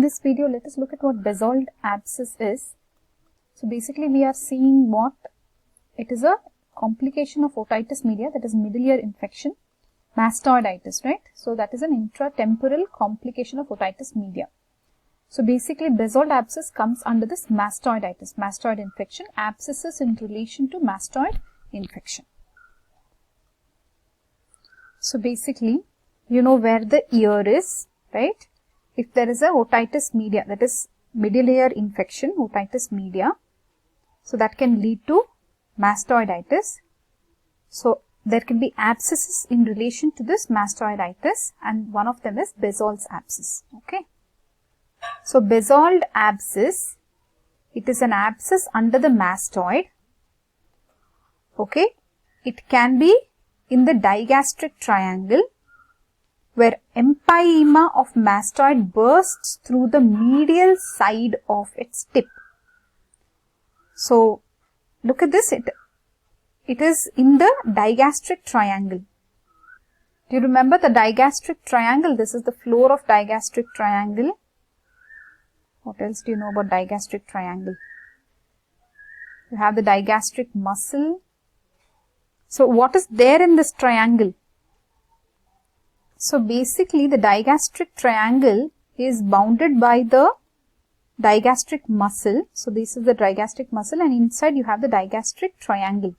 this video, let us look at what basalt abscess is. So basically we are seeing what it is, a complication of otitis media, that is middle ear infection, mastoiditis, right? So that is an intratemporal complication of otitis media. So basically basalt abscess comes under this mastoiditis, mastoid infection, abscesses in relation to mastoid infection. So basically, you know where the ear is, right? If there is a otitis media, that is middle ear infection, otitis media, so that can lead to mastoiditis. So there can be abscesses in relation to this mastoiditis, and one of them is basalt abscess, okay? So basalt abscess, it is an abscess under the mastoid, okay? It can be in the digastric triangle, where empyema of mastoid bursts through the medial side of its tip. So look at this, it is in the digastric triangle. Do you remember the digastric triangle? This is the floor of digastric triangle. What else do you know about digastric triangle? You have the digastric muscle. So what is there in this triangle? So basically the digastric triangle is bounded by the digastric muscle. So this is the digastric muscle, and inside you have the digastric triangle.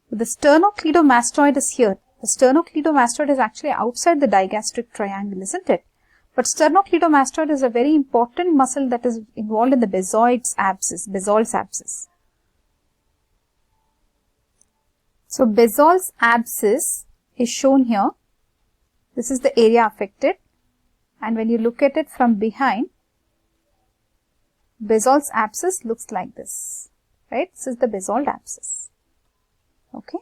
The sternocleidomastoid is here. The sternocleidomastoid is actually outside the digastric triangle, isn't it? But sternocleidomastoid is a very important muscle that is involved in the basalt abscess. So basalt abscess is shown here. This is the area affected, and when you look at it from behind, basalt abscess looks like this, right? This is the basalt abscess, okay?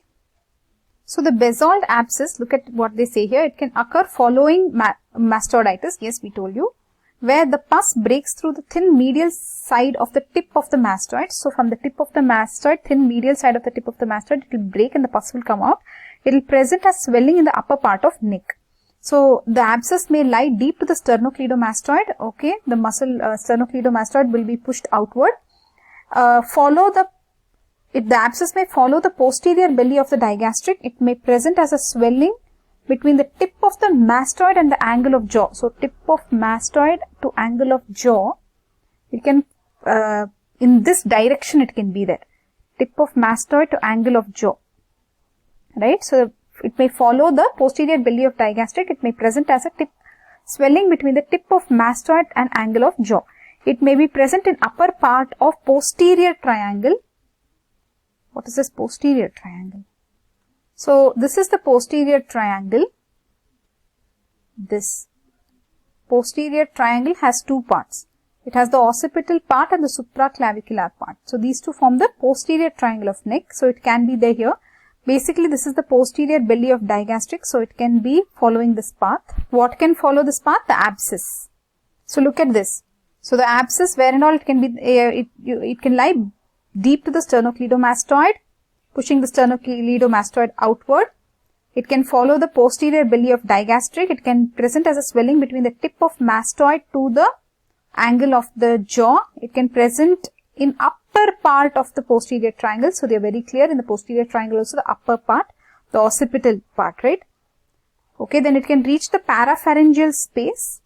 So the basalt abscess, look at what they say here, it can occur following mastoiditis, yes, we told you, where the pus breaks through the thin medial side of the tip of the mastoid. So from the tip of the mastoid, thin medial side of the tip of the mastoid, it will break and the pus will come out. It will present as swelling in the upper part of neck. So the abscess may lie deep to the sternocleidomastoid, okay? The muscle sternocleidomastoid will be pushed outward. The abscess may follow the posterior belly of the digastric. It may present as a swelling between the tip of the mastoid and the angle of jaw. So tip of mastoid to angle of jaw, it can, in this direction it can be there. Tip of mastoid to angle of jaw, right? So it may follow the posterior belly of digastric. It may present as a tip swelling between the tip of mastoid and angle of jaw. It may be present in upper part of posterior triangle. What is this posterior triangle? So this is the posterior triangle. This posterior triangle has two parts. It has the occipital part and the supraclavicular part. So these two form the posterior triangle of neck. So it can be there here. Basically this is the posterior belly of digastric. So it can be following this path. What can follow this path? The abscess. So look at this. So the abscess, where and all it can be, it can lie deep to the sternocleidomastoid, pushing the sternocleidomastoid outward. It can follow the posterior belly of digastric. It can present as a swelling between the tip of mastoid to the angle of the jaw. It can present in upper part of the posterior triangle. So they are very clear in the posterior triangle also, the upper part, the occipital part, right? Okay, then it can reach the parapharyngeal space.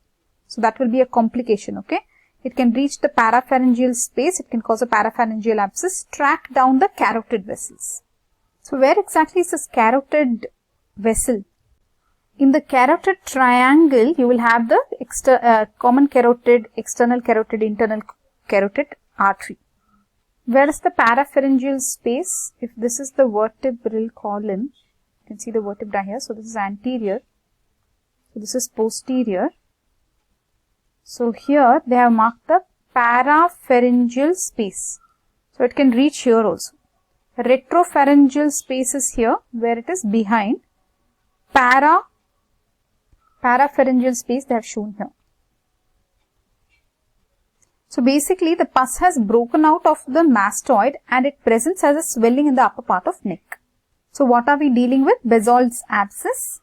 So that will be a complication, okay? It can reach the parapharyngeal space. It can cause a parapharyngeal abscess, track down the carotid vessels. So where exactly is this carotid vessel? In the carotid triangle, you will have the common carotid, external carotid, internal carotid artery. Where is the parapharyngeal space? If this is the vertebral column, you can see the vertebra here. So this is anterior. So this is posterior. So here they have marked the parapharyngeal space. So it can reach here also. Retropharyngeal space is here where it is behind. Parapharyngeal space they have shown here. So basically the pus has broken out of the mastoid and it presents as a swelling in the upper part of neck. So what are we dealing with? Basalt abscess.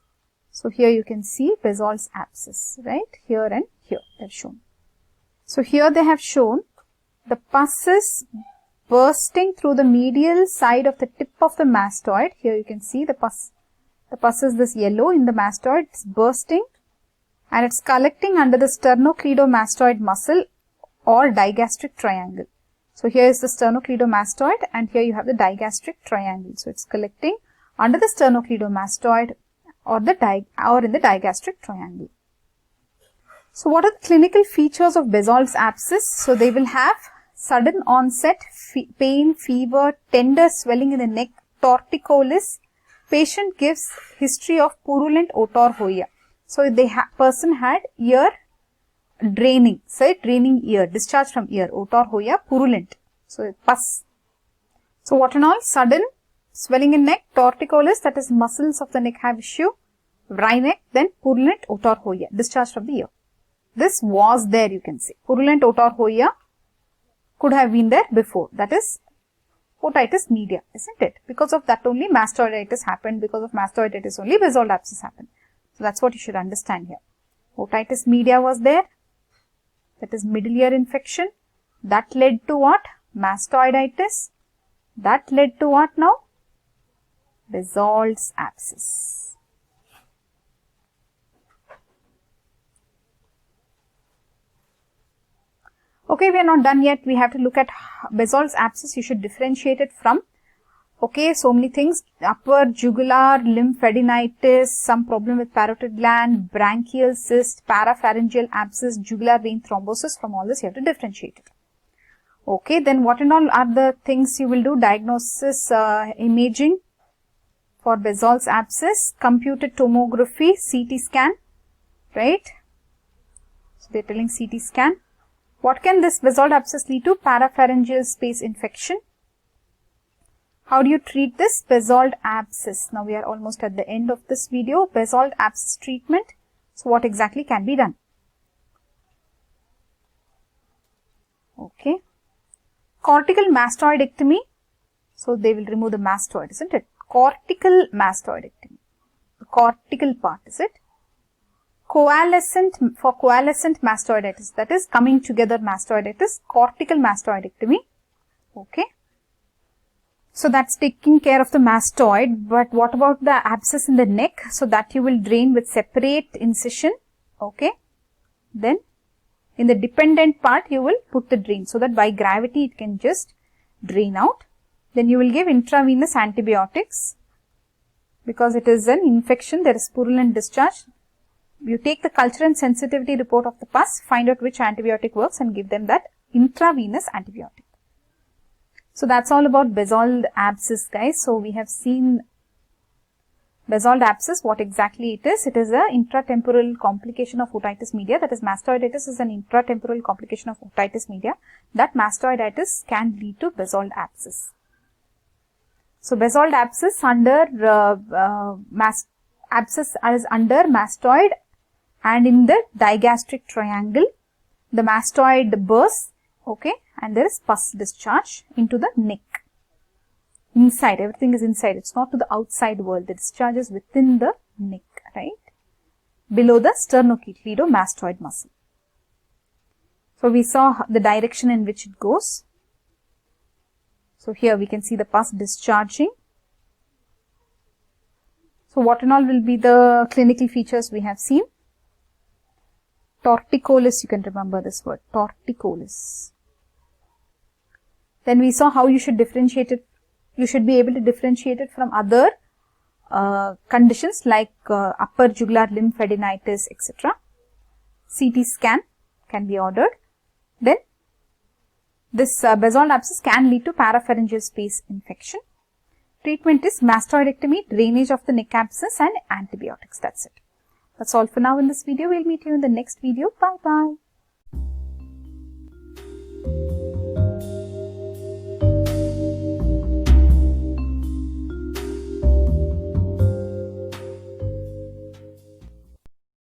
So here you can see basalt abscess, right? Here and here they are shown. So here they have shown the pus is bursting through the medial side of the tip of the mastoid. Here you can see the pus. The pus is this yellow in the mastoid. It's bursting and it's collecting under the sternocleidomastoid muscle or digastric triangle. So here is the sternocleidomastoid and here you have the digastric triangle. So it's collecting under the sternocleidomastoid or in the digastric triangle. So what are the clinical features of Bezold's abscess? So they will have sudden onset, pain, fever, tender swelling in the neck, torticollis. Patient gives history of purulent otorrhoea. So the person had ear draining, say draining ear, discharge from ear, otorrhoea, purulent. So pus. So what and all? Sudden swelling in neck, torticollis, that is muscles of the neck have issue, wry-neck, then purulent otorrhoea, discharge from the ear. This was there, you can see. Purulent otorrhoea could have been there before. That is otitis media, isn't it? Because of that only mastoiditis happened. Because of mastoiditis only Bezold abscess happened. So that's what you should understand here. Otitis media was there. That is middle ear infection. That led to what? Mastoiditis. That led to what now? Bezold's abscess. Okay, we are not done yet. We have to look at Bezold's abscess. You should differentiate it from, okay, so many things. Upper jugular lymphadenitis, some problem with parotid gland, branchial cyst, parapharyngeal abscess, jugular vein thrombosis. From all this, you have to differentiate it. Okay, then what and all are the things you will do? Diagnosis, imaging for Bezold's abscess, computed tomography, CT scan, right? So they are telling CT scan. What can this Bezold abscess lead to? Parapharyngeal space infection. How do you treat this Bezold abscess? Now we are almost at the end of this video. Bezold abscess treatment. So what exactly can be done? Okay. Cortical mastoidectomy. So they will remove the mastoid, isn't it? Cortical mastoidectomy. The cortical part, is it? Coalescent, for coalescent mastoiditis, that is coming together mastoiditis, cortical mastoidectomy. Okay. So that's taking care of the mastoid, but what about the abscess in the neck? So that you will drain with separate incision. Okay. Then in the dependent part you will put the drain so that by gravity it can just drain out. Then you will give intravenous antibiotics because it is an infection, there is purulent discharge. You take the culture and sensitivity report of the pus, find out which antibiotic works and give them that intravenous antibiotic. So that's all about Bezold abscess, guys. So we have seen Bezold abscess, what exactly it is. It is a intratemporal complication of otitis media. That is mastoiditis is an intratemporal complication of otitis media. That mastoiditis can lead to Bezold abscess. So Bezold abscess under abscess is under mastoid. And in the digastric triangle, the mastoid bursts, okay, and there is pus discharge into the neck. Inside, everything is inside. It's not to the outside world. The discharge is within the neck, right? Below the sternocleidomastoid muscle. So we saw the direction in which it goes. So here we can see the pus discharging. So what and all will be the clinical features we have seen? Torticollis, you can remember this word, torticollis. Then we saw how you should differentiate it. You should be able to differentiate it from other conditions like upper jugular lymphadenitis, etc. CT scan can be ordered. Then this Bezold abscess can lead to parapharyngeal space infection. Treatment is mastoidectomy, drainage of the neck abscess and antibiotics. That's it. That's all for now in this video. We'll meet you in the next video. Bye bye.